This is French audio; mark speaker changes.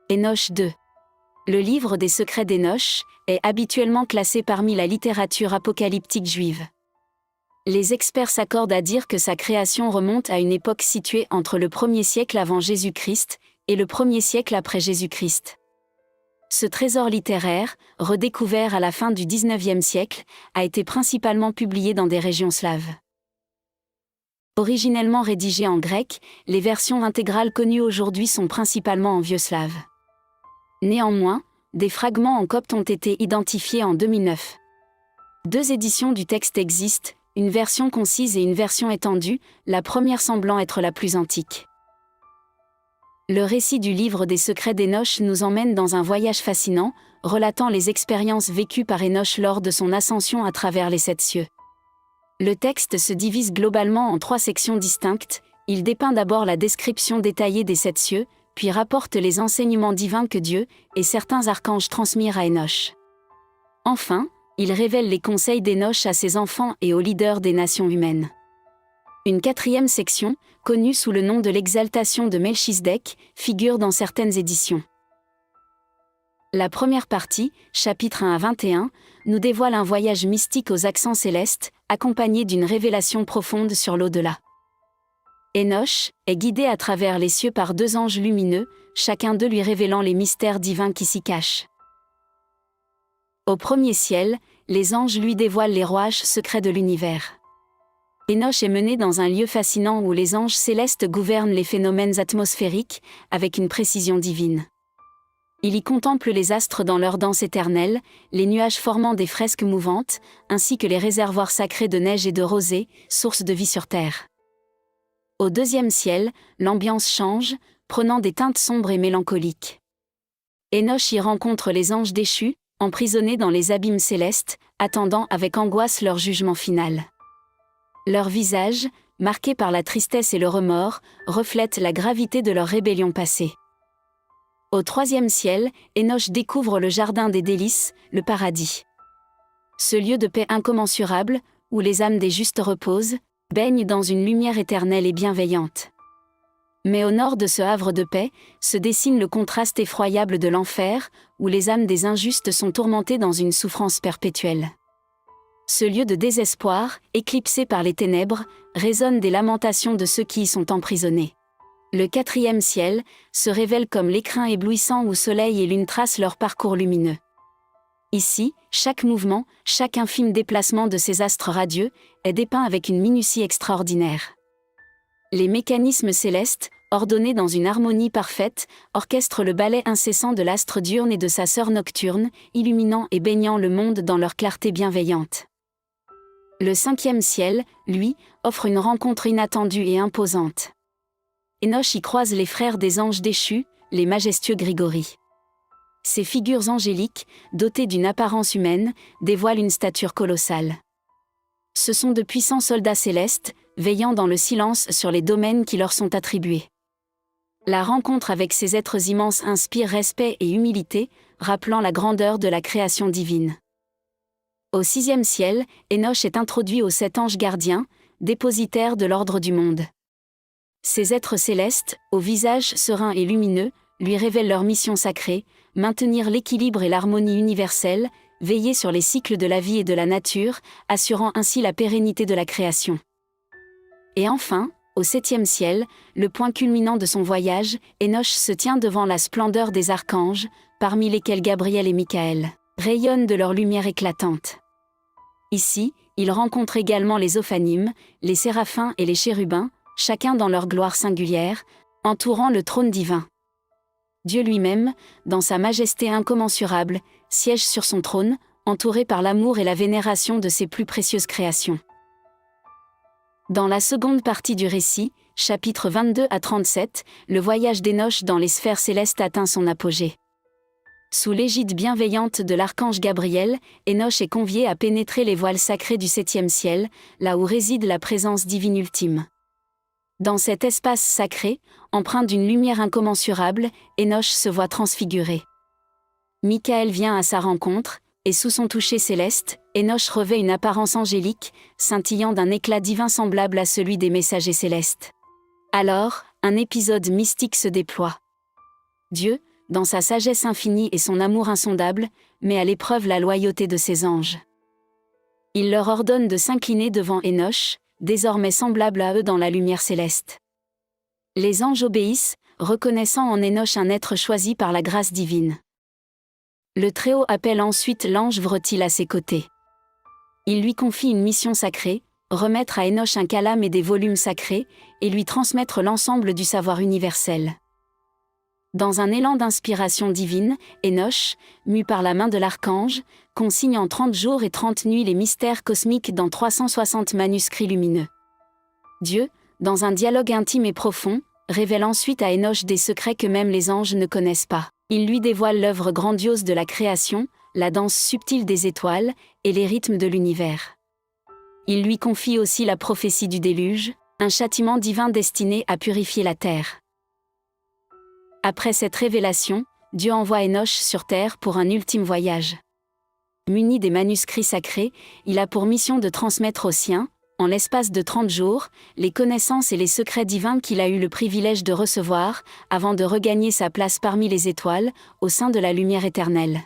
Speaker 1: Énoch 2. Le livre des secrets d'Énoch est habituellement classé parmi la littérature apocalyptique juive. Les experts s'accordent à dire que sa création remonte à une époque située entre le 1er siècle avant Jésus-Christ et le 1er siècle après Jésus-Christ. Ce trésor littéraire, redécouvert à la fin du XIXe siècle, a été principalement publié dans des régions slaves. Originellement rédigé en grec, les versions intégrales connues aujourd'hui sont principalement en vieux slave. Néanmoins, des fragments en copte ont été identifiés en 2009. 2 éditions du texte existent, une version concise et une version étendue, la première semblant être la plus antique. Le récit du livre des secrets d'Énoch nous emmène dans un voyage fascinant, relatant les expériences vécues par Énoch lors de son ascension à travers les 7 cieux. Le texte se divise globalement en 3 sections distinctes. Il dépeint d'abord la description détaillée des 7 cieux, puis rapporte les enseignements divins que Dieu et certains archanges transmirent à Énoch. Enfin, il révèle les conseils d'Énoch à ses enfants et aux leaders des nations humaines. Une 4e section, connue sous le nom de l'exaltation de Melchisedec, figure dans certaines éditions. La première partie, chapitres 1 à 21, nous dévoile un voyage mystique aux accents célestes, accompagné d'une révélation profonde sur l'au-delà. Énoch est guidé à travers les cieux par 2 anges lumineux, chacun d'eux lui révélant les mystères divins qui s'y cachent. Au 1er ciel, les anges lui dévoilent les rouages secrets de l'univers. Énoch est mené dans un lieu fascinant où les anges célestes gouvernent les phénomènes atmosphériques, avec une précision divine. Il y contemple les astres dans leur danse éternelle, les nuages formant des fresques mouvantes, ainsi que les réservoirs sacrés de neige et de rosée, source de vie sur terre. Au 2e ciel, l'ambiance change, prenant des teintes sombres et mélancoliques. Énoch y rencontre les anges déchus, emprisonnés dans les abîmes célestes, attendant avec angoisse leur jugement final. Leurs visages, marqués par la tristesse et le remords, reflètent la gravité de leur rébellion passée. Au 3e ciel, Énoch découvre le jardin des délices, le paradis. Ce lieu de paix incommensurable, où les âmes des justes reposent, baigne dans une lumière éternelle et bienveillante. Mais au nord de ce havre de paix, se dessine le contraste effroyable de l'enfer, où les âmes des injustes sont tourmentées dans une souffrance perpétuelle. Ce lieu de désespoir, éclipsé par les ténèbres, résonne des lamentations de ceux qui y sont emprisonnés. Le 4e ciel se révèle comme l'écrin éblouissant où soleil et lune tracent leur parcours lumineux. Ici, chaque mouvement, chaque infime déplacement de ces astres radieux est dépeint avec une minutie extraordinaire. Les mécanismes célestes, ordonnés dans une harmonie parfaite, orchestrent le ballet incessant de l'astre diurne et de sa sœur nocturne, illuminant et baignant le monde dans leur clarté bienveillante. Le 5e ciel, lui, offre une rencontre inattendue et imposante. Énoch y croise les frères des anges déchus, les majestueux Grigori. Ces figures angéliques, dotées d'une apparence humaine, dévoilent une stature colossale. Ce sont de puissants soldats célestes, veillant dans le silence sur les domaines qui leur sont attribués. La rencontre avec ces êtres immenses inspire respect et humilité, rappelant la grandeur de la création divine. Au 6e ciel, Énoch est introduit aux 7 anges gardiens, dépositaires de l'ordre du monde. Ces êtres célestes, au visage serein et lumineux, lui révèlent leur mission sacrée, maintenir l'équilibre et l'harmonie universelle, veiller sur les cycles de la vie et de la nature, assurant ainsi la pérennité de la création. Et enfin, au 7e ciel, le point culminant de son voyage, Énoch se tient devant la splendeur des archanges, parmi lesquels Gabriel et Michaël rayonnent de leur lumière éclatante. Ici, il rencontre également les ophanimes, les séraphins et les chérubins, chacun dans leur gloire singulière, entourant le trône divin. Dieu lui-même, dans sa majesté incommensurable, siège sur son trône, entouré par l'amour et la vénération de ses plus précieuses créations. Dans la seconde partie du récit, chapitres 22 à 37, le voyage d'Énoch dans les sphères célestes atteint son apogée. Sous l'égide bienveillante de l'archange Gabriel, Énoch est convié à pénétrer les voiles sacrés du 7e ciel, là où réside la présence divine ultime. Dans cet espace sacré, empreint d'une lumière incommensurable, Énoch se voit transfiguré. Michaël vient à sa rencontre, et sous son toucher céleste, Énoch revêt une apparence angélique, scintillant d'un éclat divin semblable à celui des messagers célestes. Alors, un épisode mystique se déploie. Dieu, dans sa sagesse infinie et son amour insondable, met à l'épreuve la loyauté de ses anges. Il leur ordonne de s'incliner devant Enoch, désormais semblable à eux dans la lumière céleste. Les anges obéissent, reconnaissant en Enoch un être choisi par la grâce divine. Le Très-Haut appelle ensuite l'ange Vrotil à ses côtés. Il lui confie une mission sacrée, remettre à Enoch un calame et des volumes sacrés, et lui transmettre l'ensemble du savoir universel. Dans un élan d'inspiration divine, Enoch, mu par la main de l'archange, consigne en 30 jours et 30 nuits les mystères cosmiques dans 360 manuscrits lumineux. Dieu, dans un dialogue intime et profond, révèle ensuite à Enoch des secrets que même les anges ne connaissent pas. Il lui dévoile l'œuvre grandiose de la création, la danse subtile des étoiles, et les rythmes de l'univers. Il lui confie aussi la prophétie du déluge, un châtiment divin destiné à purifier la terre. Après cette révélation, Dieu envoie Enoch sur terre pour un ultime voyage. Muni des manuscrits sacrés, il a pour mission de transmettre aux siens, en l'espace de 30 jours, les connaissances et les secrets divins qu'il a eu le privilège de recevoir, avant de regagner sa place parmi les étoiles, au sein de la lumière éternelle.